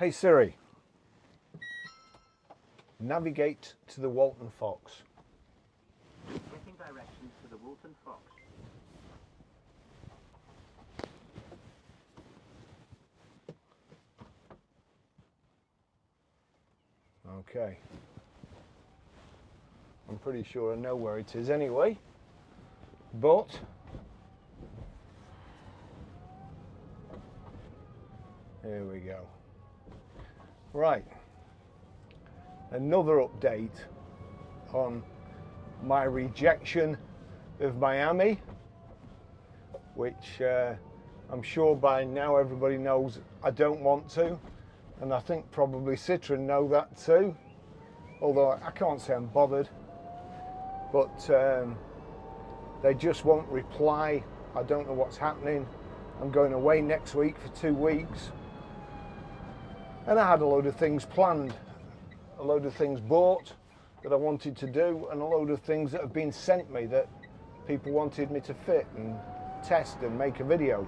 Hey Siri, navigate to the Walton Fox. Getting directions to the Walton Fox. Okay. I'm pretty sure I know where it is anyway, but here we go. Right, another update on my rejection of Miami, which I'm sure by now everybody knows I don't want to, and I think probably Citroen know that too, although I can't say I'm bothered, but they just won't reply. I don't know what's happening. I'm going away next week for 2 weeks. And I had a load of things planned, a load of things bought that I wanted to do, and a load of things that have been sent me that people wanted me to fit and test and make a video.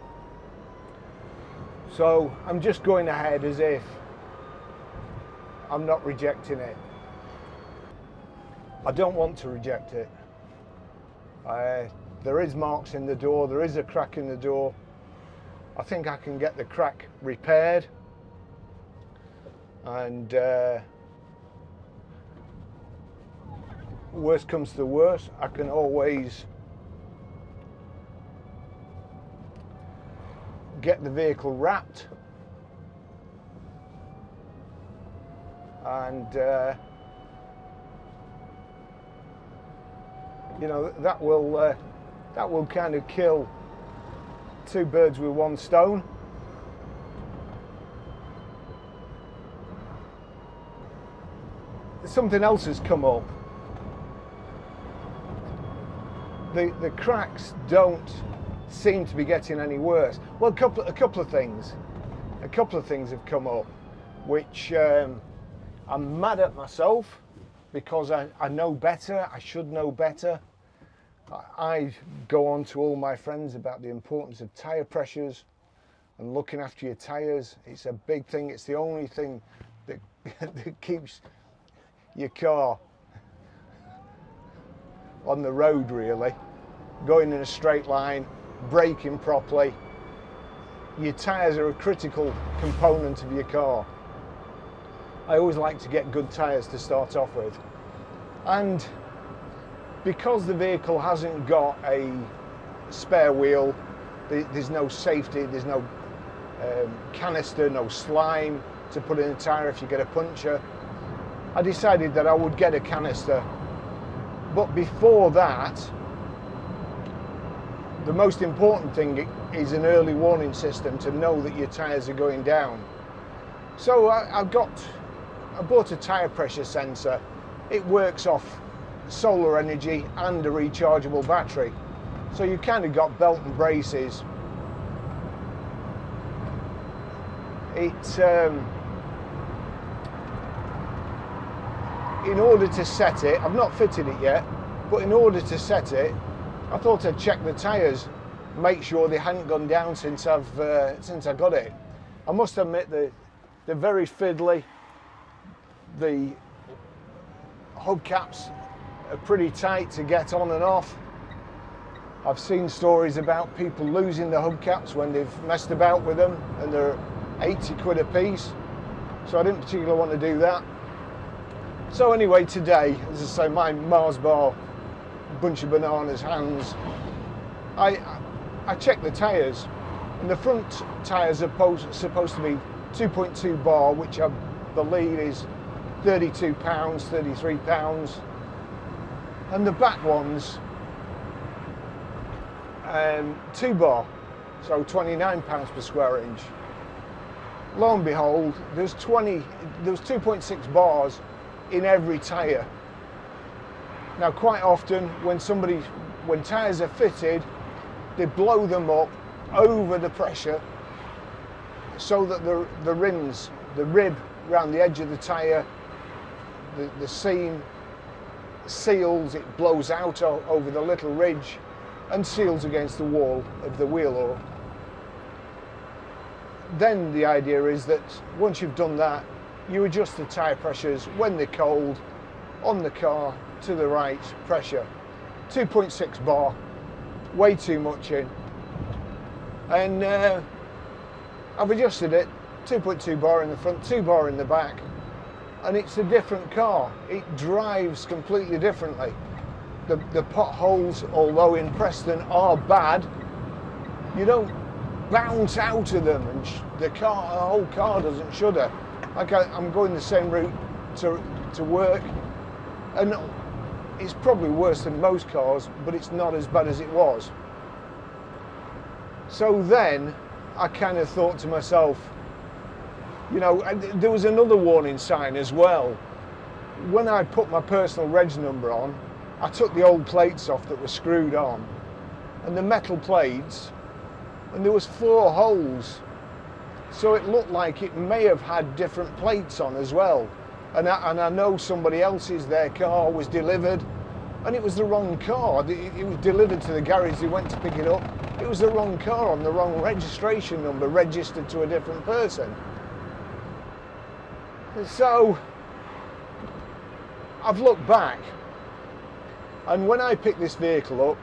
So I'm just going ahead as if I'm not rejecting it. I don't want to reject it. There is marks in the door, there is a crack in the door. I think I can get the crack repaired. And worst comes to the worst, I can always get the vehicle wrapped and you know, that will kind of kill 2 birds with 1 stone. Something else has come up. The cracks don't seem to be getting any worse. Well, a couple of things have come up, which I'm mad at myself because I know better. I should know better. I go on to all my friends about the importance of tyre pressures and looking after your tyres. It's a big thing. It's the only thing that, that keeps your car on the road, really, going in a straight line, braking properly. Your tyres are a critical component of your car. I always like to get good tyres to start off with, and because the vehicle hasn't got a spare wheel, there's no safety, there's no canister, no slime to put in a tyre if you get a puncture. I decided that I would get a canister, but before that, the most important thing is an early warning system to know that your tyres are going down. So I bought a tyre pressure sensor. It works off solar energy and a rechargeable battery. So you kind of got belt and braces. In order to set it, I've not fitted it yet, but in order to set it, I thought I'd check the tyres, make sure they hadn't gone down since I got it. I must admit that they're very fiddly. The hubcaps are pretty tight to get on and off. I've seen stories about people losing the hubcaps when they've messed about with them, and they're 80 quid a piece. So I didn't particularly want to do that. So anyway, today, as I say, my Mars bar, bunch of bananas, hands, I checked the tyres, and the front tyres are supposed to be 2.2 bar, which I believe is £32, £33, and the back ones 2 bar, so £29 per square inch. Lo and behold, there's 2.6 bars in every tyre. Now, quite often when tyres are fitted, they blow them up over the pressure so that the rims, the rib around the edge of the tyre, the seam seals, it blows out over the little ridge and seals against the wall of the wheel. then the idea is that once you've done that, you adjust the tyre pressures when they're cold on the car to the right pressure. 2.6 bar, way too much in. And I've adjusted it, 2.2 bar in the front, 2 bar in the back, and it's a different car. It drives completely differently. The potholes, although in Preston are bad, you don't bounce out of them, and the whole car doesn't shudder. Like I'm going the same route to work, and it's probably worse than most cars, but it's not as bad as it was. So then I kind of thought to myself, you know, and there was another warning sign as well. When I put my personal reg number on, I took the old plates off that were screwed on, and the metal plates, and there was 4 holes. So it looked like it may have had different plates on as well. And I know somebody else's, their car was delivered, and it was the wrong car. It was delivered to the garage, they went to pick it up. It was the wrong car on the wrong registration number, registered to a different person. So I've looked back, and when I picked this vehicle up,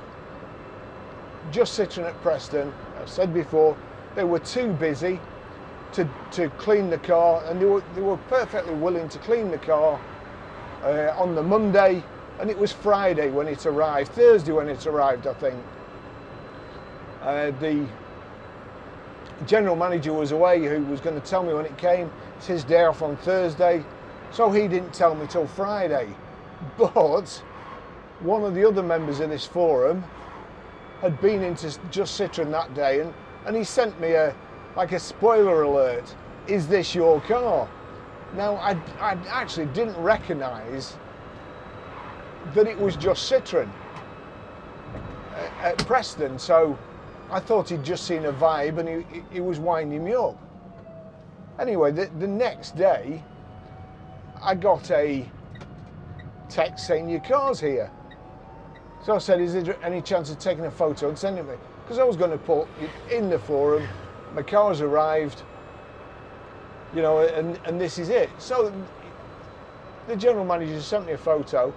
Just Citroen at Preston, I've said before, they were too busy to clean the car, and they were perfectly willing to clean the car on the Monday, and it was Friday when it arrived, Thursday when it arrived, I think. The general manager was away, who was going to tell me when it came. It's his day off on Thursday, so he didn't tell me till Friday. But one of the other members of this forum had been into Just Citroen that day, and he sent me like a spoiler alert. Is this your car? Now I actually didn't recognise that it was Just Citroen at Preston, so I thought he'd just seen a vibe and he was winding me up. Anyway, the next day I got a text saying your car's here. So I said, is there any chance of taking a photo and sending it me? Because I was going to put it in the forum, my car's arrived, you know, and this is it. So the general manager sent me a photo,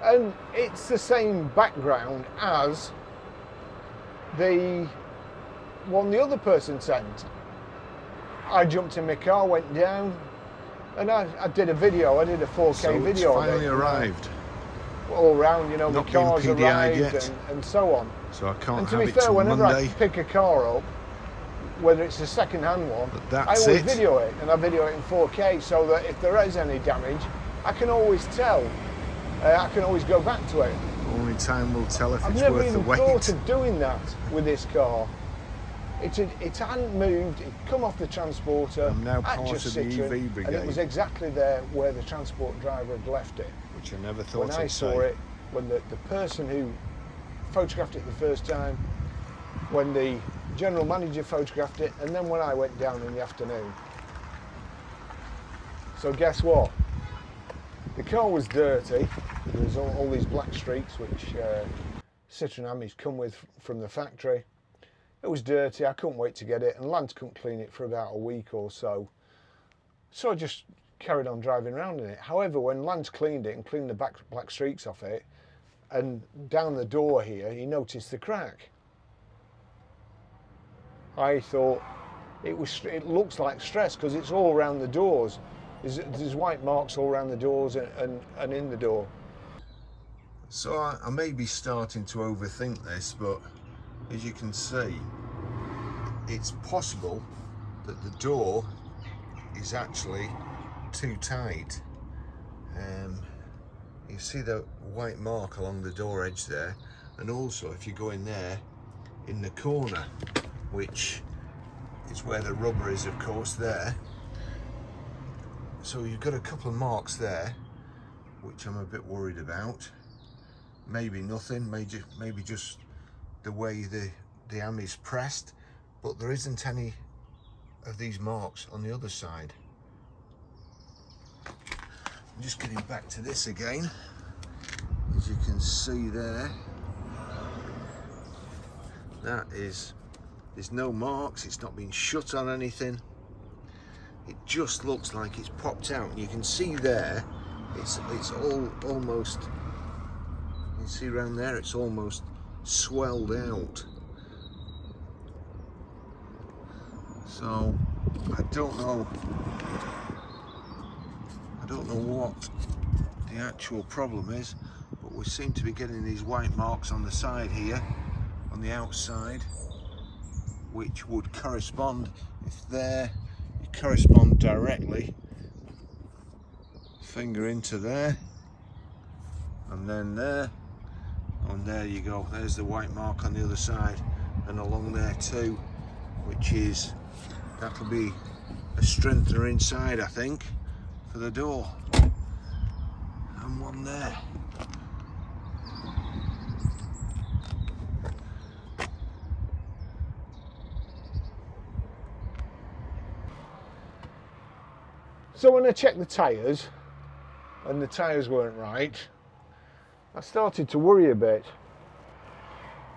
and it's the same background as the one the other person sent. I jumped in my car, went down, and I did a video. I did a 4K so video. It's finally arrived. All round, you know, Not the car's been PDI'd arrived yet. And so on. So I can't And to have be it fair, till whenever Monday. I pick a car up, whether it's a second-hand one, But I that's always it. video it, and I video it in 4K, so that if there is any damage, I can always tell. I can always go back to it. Only time will tell if I've it's never worth the even wait. thought of doing that with this car. It hadn't moved, it come off the transporter I'm now at part Just of the Citroen, EV brigade. and it was exactly there where the transport driver had left it. Which I never thought When I I'd saw say. it, when the person who photographed it the first time, when the general manager photographed it, and then when I went down in the afternoon. So guess what? The car was dirty. There was all these black streaks which Citroen Amis come with from the factory. It was dirty, I couldn't wait to get it, and Lance couldn't clean it for about a week or so. So I just carried on driving around in it. However, when Lance cleaned it and cleaned the black streaks off it, and down the door here, he noticed the crack. I thought it looks like stress because it's all around the doors. There's white marks all around the doors and in the door. So I may be starting to overthink this, but as you can see, it's possible that the door is actually too tight. You see the white mark along the door edge there, and also if you go in there in the corner, which is where the rubber is, of course, there. So you've got a couple of marks there, which I'm a bit worried about. Maybe nothing, maybe just the way the Ami's pressed, but there isn't any of these marks on the other side. I'm just getting back to this again. As you can see there, that is There's no marks, it's not been shut on anything. It just looks like it's popped out, and you can see there, it's all almost, you can see around there, it's almost swelled out. So I don't know what the actual problem is, but we seem to be getting these white marks on the side here, on the outside, which would correspond, if there, you correspond directly, finger into there, and then there, and there you go, there's the white mark on the other side, and along there too, which is, that'll be a strengthener inside, I think, for the door, and one there. So when I checked the tyres, and the tyres weren't right, I started to worry a bit.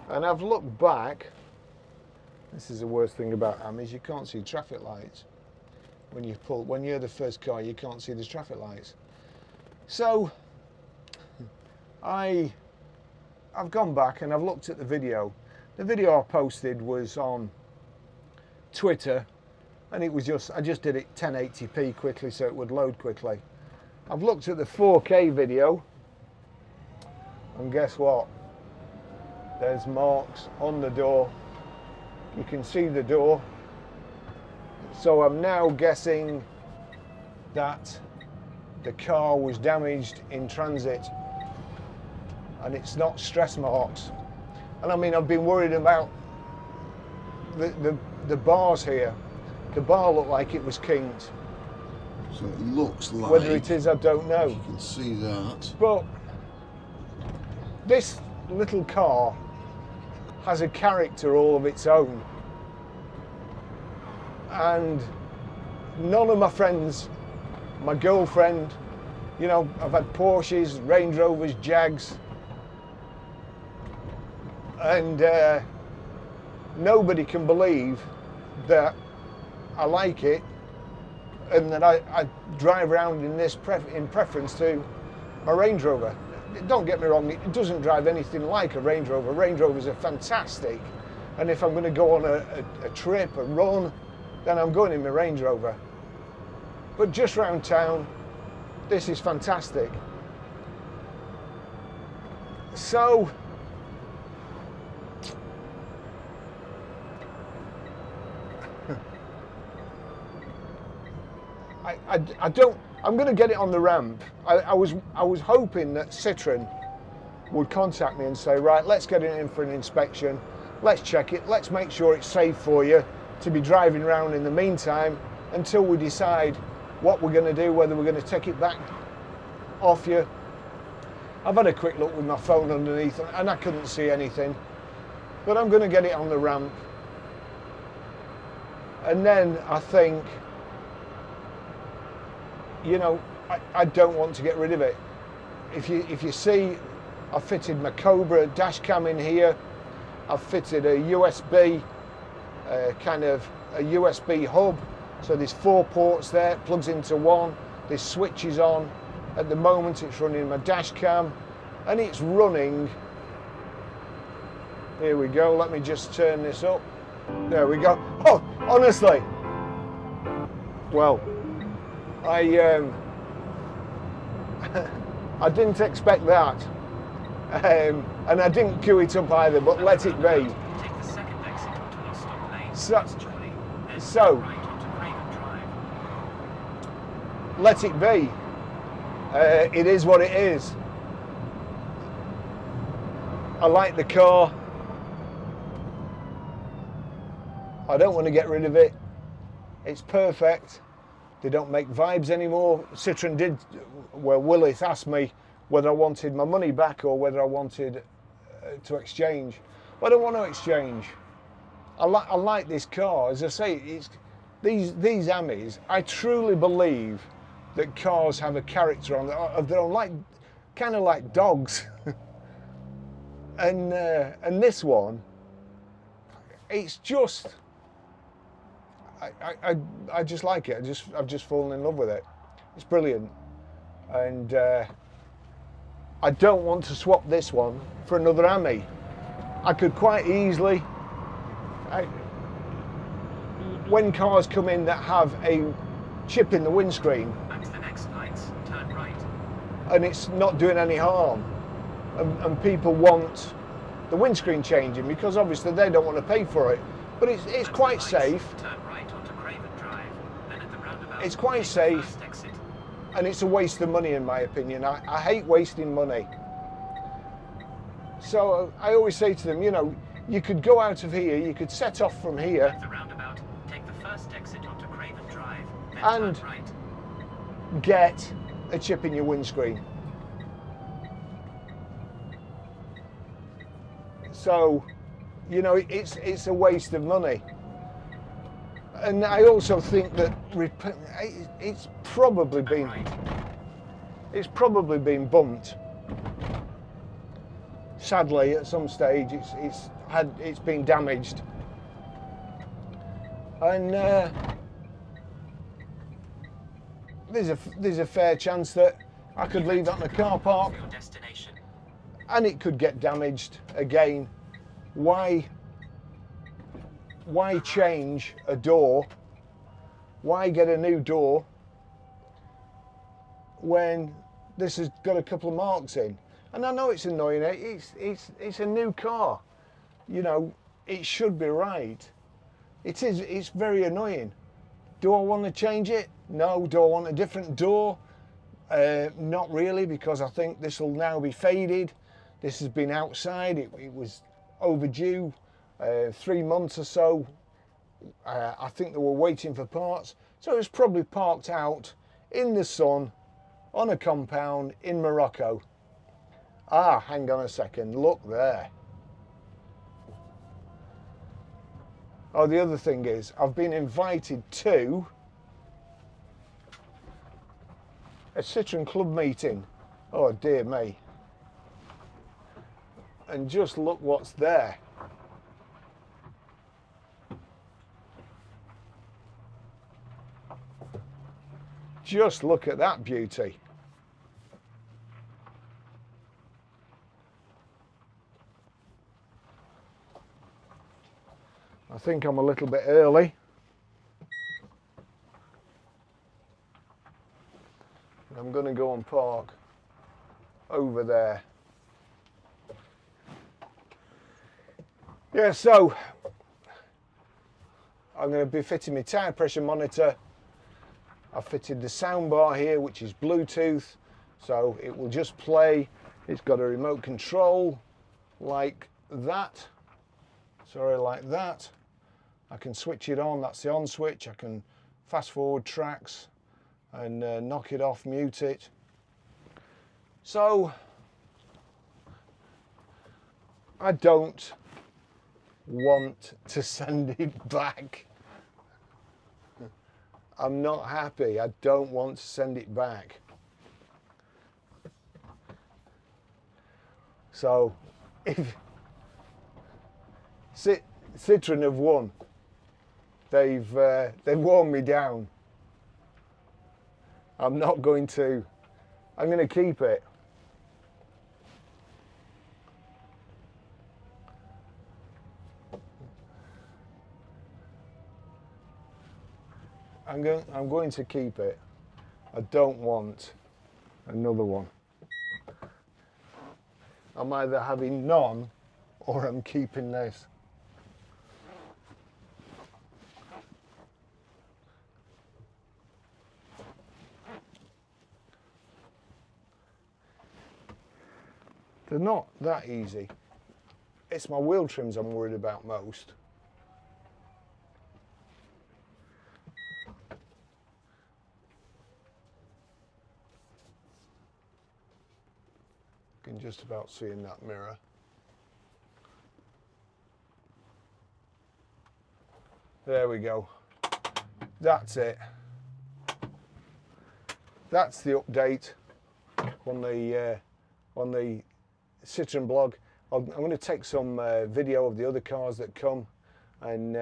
And I've looked back. This is the worst thing about Amis, you can't see traffic lights. When you're the first car, you can't see the traffic lights. So I've gone back and I've looked at the video. The video I posted was on Twitter, and it was I just did it 1080p quickly so it would load quickly. I've looked at the 4K video, and guess what? There's marks on the door. You can see the door. So I'm now guessing that the car was damaged in transit, and it's not stress marks. And I mean, I've been worried about the bars here. The bar looked like it was kinked. So it looks like, whether it is, I don't know. You can see that. But this little car has a character all of its own. And none of my friends, my girlfriend, you know, I've had Porsches, Range Rovers, Jags, and nobody can believe that I like it and that I drive around in this in preference to my Range Rover. Don't get me wrong, it doesn't drive anything like a Range Rover. Range Rovers are fantastic, and if I'm going to go on a trip, a run, then I'm going in my Range Rover. But just round town, this is fantastic. So I don't. I'm going to get it on the ramp. I was hoping that Citroen would contact me and say, right, let's get it in for an inspection. Let's check it. Let's make sure it's safe for you to be driving around in the meantime until we decide what we're going to do, whether we're going to take it back off you. I've had a quick look with my phone underneath and I couldn't see anything. But I'm going to get it on the ramp. And then I think, you know, I don't want to get rid of it. If you see, I've fitted my Cobra dash cam in here. I've fitted a USB, kind of a USB hub. So there's 4 ports there, it plugs into one. There's switches on. At the moment it's running my dash cam, and it's running. Here we go, let me just turn this up. There we go. Oh, honestly, well, I didn't expect that, and I didn't queue it up either, but let it be. Take the second exit onto our stop lane. So Right onto Crampton Drive. let it be. It is what it is. I like the car. I don't want to get rid of it. It's perfect. They don't make Vibes anymore. Citroen did, well, Willis asked me whether I wanted my money back or whether I wanted to exchange. But I don't want to exchange. I like this car. As I say, it's these Amis, I truly believe that cars have a character of their own, like, kind of like dogs. and this one, it's just, I just like it. I've just fallen in love with it. It's brilliant, and I don't want to swap this one for another Ami. I could quite easily, when cars come in that have a chip in the windscreen, Back to the next lights, turn right. and it's not doing any harm, and people want the windscreen changing because obviously they don't want to pay for it, but it's quite safe. Turn right onto Crampton Drive, then at the roundabout, It's quite take the safe. first exit. And it's a waste of money in my opinion. I hate wasting money. So I always say to them, you know, you could go out of here, you could set off from here At the roundabout, take the first exit onto Crampton Drive, then And- turn right. get a chip in your windscreen. So, you know, it's a waste of money. And I also think that it's probably been bumped. Sadly, at some stage, it's been damaged, and there's a fair chance that I could leave that in the car park Your destination. and it could get damaged again. Why change a door? Why get a new door when this has got a couple of marks in? And I know it's annoying. It's a new car. You know, it should be right. It is. It's very annoying. Do I want to change it? No. Do I want a different door? Not really, because I think this will now be faded. This has been outside. It was overdue 3 months or so. I think they were waiting for parts. So it was probably parked out in the sun on a compound in Morocco. Ah, hang on a second. Look there. Oh, the other thing is, I've been invited to a Citroen club meeting. Oh dear me. And just look what's there. Just look at that beauty. I think I'm a little bit early. I'm going to go and park over there. Yeah, so I'm going to be fitting my tyre pressure monitor. I've fitted the sound bar here, which is Bluetooth, so it will just play. It's got a remote control like that. Sorry, like that. I can switch it on, that's the on switch. I can fast forward tracks and knock it off, mute it. So I don't want to send it back. I'm not happy. I don't want to send it back. So if Citroen have won, they've worn me down. I'm not going to. I'm going to keep it. I'm going to keep it. I don't want another one. I'm either having none or I'm keeping this. They're not that easy. It's my wheel trims I'm worried about most. You can just about see in that mirror. There we go. That's it. That's the update on the Citroen blog. I'm going to take some video of the other cars that come and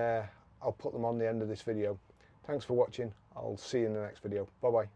I'll put them on the end of this video. Thanks for watching. I'll see you in the next video. Bye bye.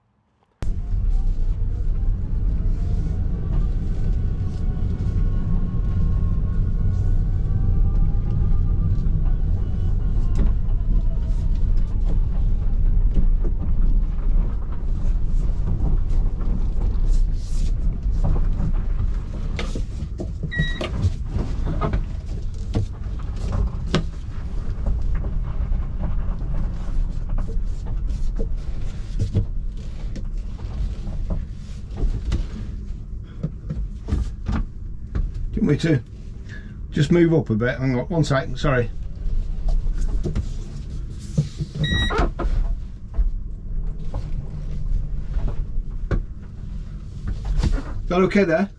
Do you want me to just move up a bit? Hang on, 1 second, sorry. Is that okay there?